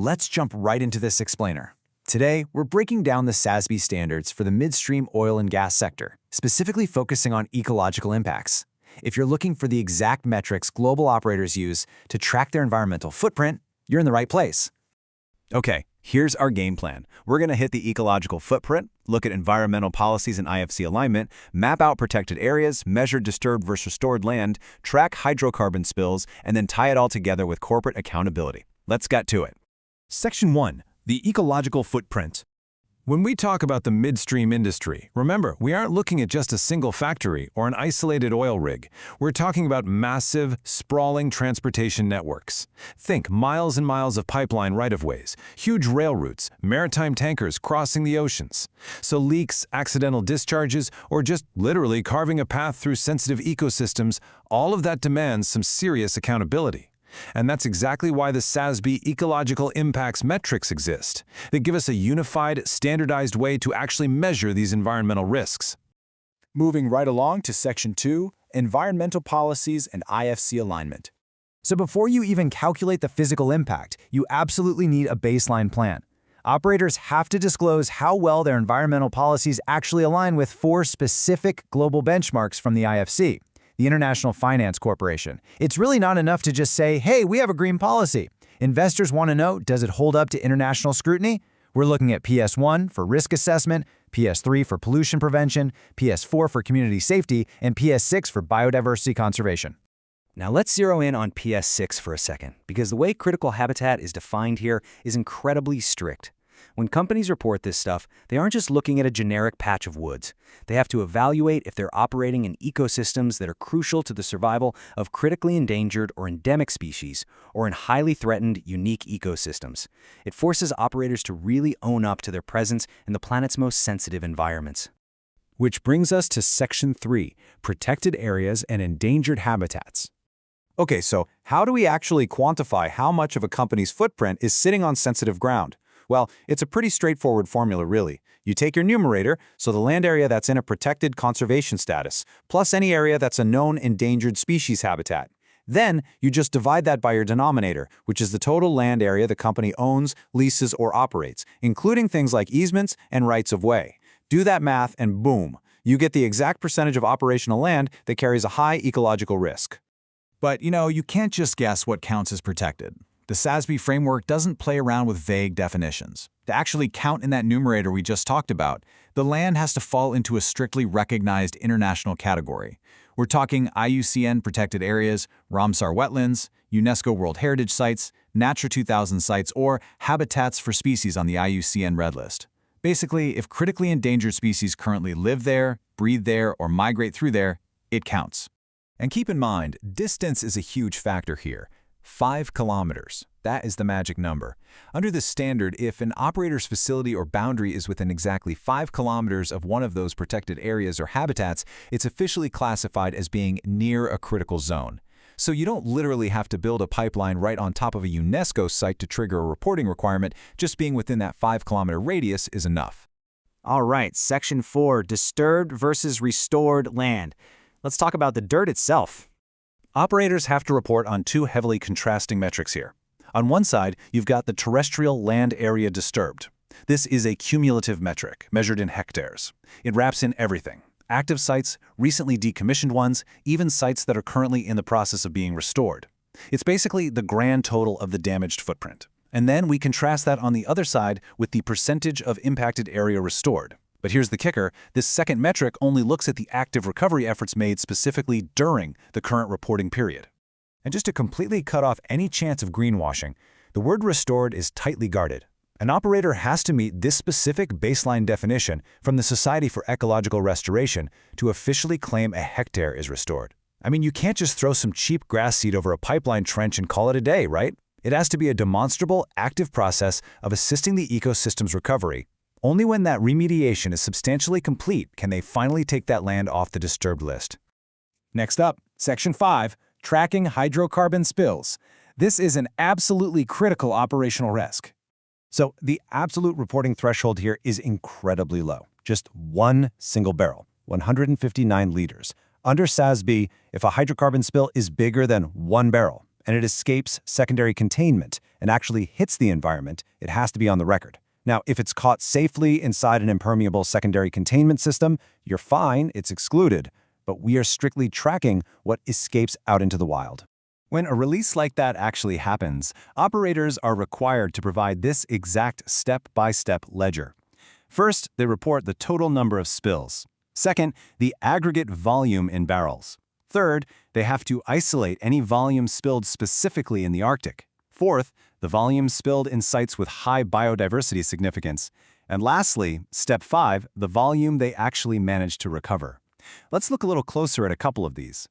Let's jump right into this explainer. Today, we're breaking down the SASB standards for the midstream oil and gas sector, specifically focusing on ecological impacts. If you're looking for the exact metrics global operators use to track their environmental footprint, you're in the right place. Okay, here's our game plan. We're going to hit the ecological footprint, look at environmental policies and IFC alignment, map out protected areas, measure disturbed versus restored land, track hydrocarbon spills, and then tie it all together with corporate accountability. Let's get to it. Section 1. The ecological footprint. When we talk about the midstream industry, remember, we aren't looking at just a single factory or an isolated oil rig. We're talking about massive, sprawling transportation networks. Think miles and miles of pipeline right-of-ways, huge rail routes, maritime tankers crossing the oceans. So leaks, accidental discharges, or just literally carving a path through sensitive ecosystems, all of that demands some serious accountability. And that's exactly why the SASB Ecological Impacts metrics exist. They give us a unified, standardized way to actually measure these environmental risks. Moving right along to Section 2, Environmental Policies and IFC Alignment. So before you even calculate the physical impact, you absolutely need a baseline plan. Operators have to disclose how well their environmental policies actually align with 4 specific global benchmarks from the IFC. The International Finance Corporation. It's really not enough to just say, hey, we have a green policy. Investors want to know, does it hold up to international scrutiny? We're looking at PS1 for risk assessment, PS3 for pollution prevention, PS4 for community safety, and PS6 for biodiversity conservation. Now let's zero in on PS6 for a second, because the way critical habitat is defined here is incredibly strict. When companies report this stuff, they aren't just looking at a generic patch of woods. They have to evaluate if they're operating in ecosystems that are crucial to the survival of critically endangered or endemic species, or in highly threatened, unique ecosystems. It forces operators to really own up to their presence in the planet's most sensitive environments. Which brings us to Section 3, Protected Areas and Endangered Habitats. Okay, so how do we actually quantify how much of a company's footprint is sitting on sensitive ground? Well, it's a pretty straightforward formula, really. You take your numerator, so the land area that's in a protected conservation status, plus any area that's a known endangered species habitat. Then, you just divide that by your denominator, which is the total land area the company owns, leases, or operates, including things like easements and rights of way. Do that math and boom, you get the exact percentage of operational land that carries a high ecological risk. But, you can't just guess what counts as protected. The SASB framework doesn't play around with vague definitions. To actually count in that numerator we just talked about, the land has to fall into a strictly recognized international category. We're talking IUCN protected areas, Ramsar wetlands, UNESCO World Heritage Sites, Natura 2000 sites, or habitats for species on the IUCN Red List. Basically, if critically endangered species currently live there, breathe there, or migrate through there, it counts. And keep in mind, distance is a huge factor here. 5 kilometers. That is the magic number. Under this standard, if an operator's facility or boundary is within exactly 5 kilometers of one of those protected areas or habitats, it's officially classified as being near a critical zone. So you don't literally have to build a pipeline right on top of a UNESCO site to trigger a reporting requirement. Just being within that 5-kilometer radius is enough. All right, Section 4, Disturbed versus Restored Land. Let's talk about the dirt itself. Operators have to report on 2 heavily contrasting metrics here. On one side, you've got the terrestrial land area disturbed. This is a cumulative metric, measured in hectares. It wraps in everything: active sites, recently decommissioned ones, even sites that are currently in the process of being restored. It's basically the grand total of the damaged footprint. And then we contrast that on the other side with the percentage of impacted area restored. But here's the kicker, this second metric only looks at the active recovery efforts made specifically during the current reporting period. And just to completely cut off any chance of greenwashing, the word restored is tightly guarded. An operator has to meet this specific baseline definition from the Society for Ecological Restoration to officially claim a hectare is restored. I mean, you can't just throw some cheap grass seed over a pipeline trench and call it a day, right? It has to be a demonstrable, active process of assisting the ecosystem's recovery. Only when that remediation is substantially complete can they finally take that land off the disturbed list. Next up, Section 5, Tracking Hydrocarbon Spills. This is an absolutely critical operational risk. So the absolute reporting threshold here is incredibly low. Just one single barrel, 159 liters. Under SASB, if a hydrocarbon spill is bigger than 1 barrel and it escapes secondary containment and actually hits the environment, it has to be on the record. Now, if it's caught safely inside an impermeable secondary containment system, you're fine, it's excluded. But we are strictly tracking what escapes out into the wild. When a release like that actually happens, operators are required to provide this exact step-by-step ledger. First, they report the total number of spills. Second, the aggregate volume in barrels. Third, they have to isolate any volume spilled specifically in the Arctic. Fourth, the volume spilled in sites with high biodiversity significance. And lastly, step 5, the volume they actually managed to recover. Let's look a little closer at a couple of these.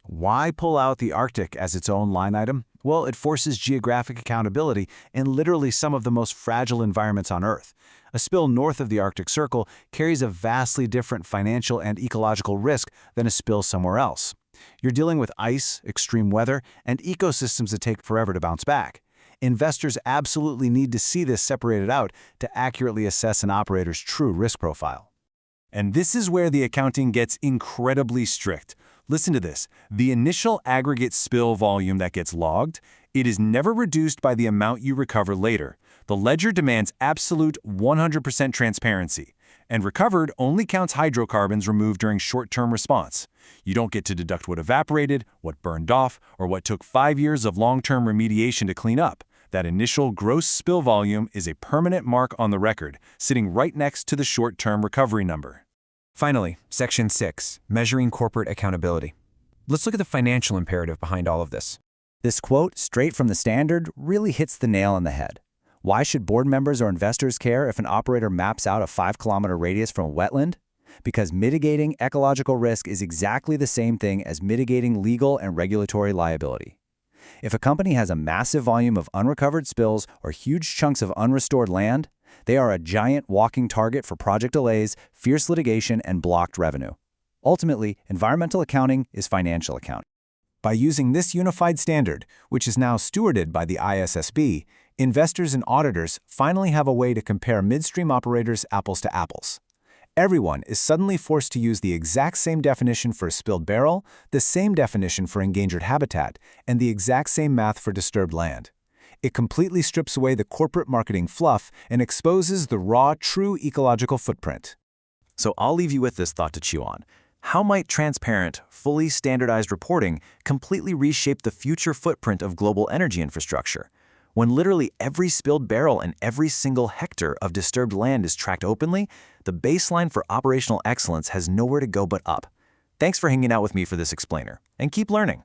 Why pull out the Arctic as its own line item? Well, it forces geographic accountability in literally some of the most fragile environments on Earth. A spill north of the Arctic Circle carries a vastly different financial and ecological risk than a spill somewhere else. You're dealing with ice, extreme weather, and ecosystems that take forever to bounce back. Investors absolutely need to see this separated out to accurately assess an operator's true risk profile. And this is where the accounting gets incredibly strict. Listen to this. The initial aggregate spill volume that gets logged, it is never reduced by the amount you recover later. The ledger demands absolute 100% transparency, and recovered only counts hydrocarbons removed during short-term response. You don't get to deduct what evaporated, what burned off, or what took 5 years of long-term remediation to clean up. That initial gross spill volume is a permanent mark on the record, sitting right next to the short-term recovery number. Finally, Section 6, Measuring Corporate Accountability. Let's look at the financial imperative behind all of this. This quote, straight from the standard, really hits the nail on the head. Why should board members or investors care if an operator maps out a 5-kilometer radius from a wetland? Because mitigating ecological risk is exactly the same thing as mitigating legal and regulatory liability. If a company has a massive volume of unrecovered spills or huge chunks of unrestored land, they are a giant walking target for project delays, fierce litigation, and blocked revenue. Ultimately, environmental accounting is financial accounting. By using this unified standard, which is now stewarded by the ISSB, investors and auditors finally have a way to compare midstream operators apples to apples. Everyone is suddenly forced to use the exact same definition for a spilled barrel, the same definition for endangered habitat, and the exact same math for disturbed land. It completely strips away the corporate marketing fluff and exposes the raw, true ecological footprint. So I'll leave you with this thought to chew on. How might transparent, fully standardized reporting completely reshape the future footprint of global energy infrastructure? When literally every spilled barrel and every single hectare of disturbed land is tracked openly, the baseline for operational excellence has nowhere to go but up. Thanks for hanging out with me for this explainer, and keep learning.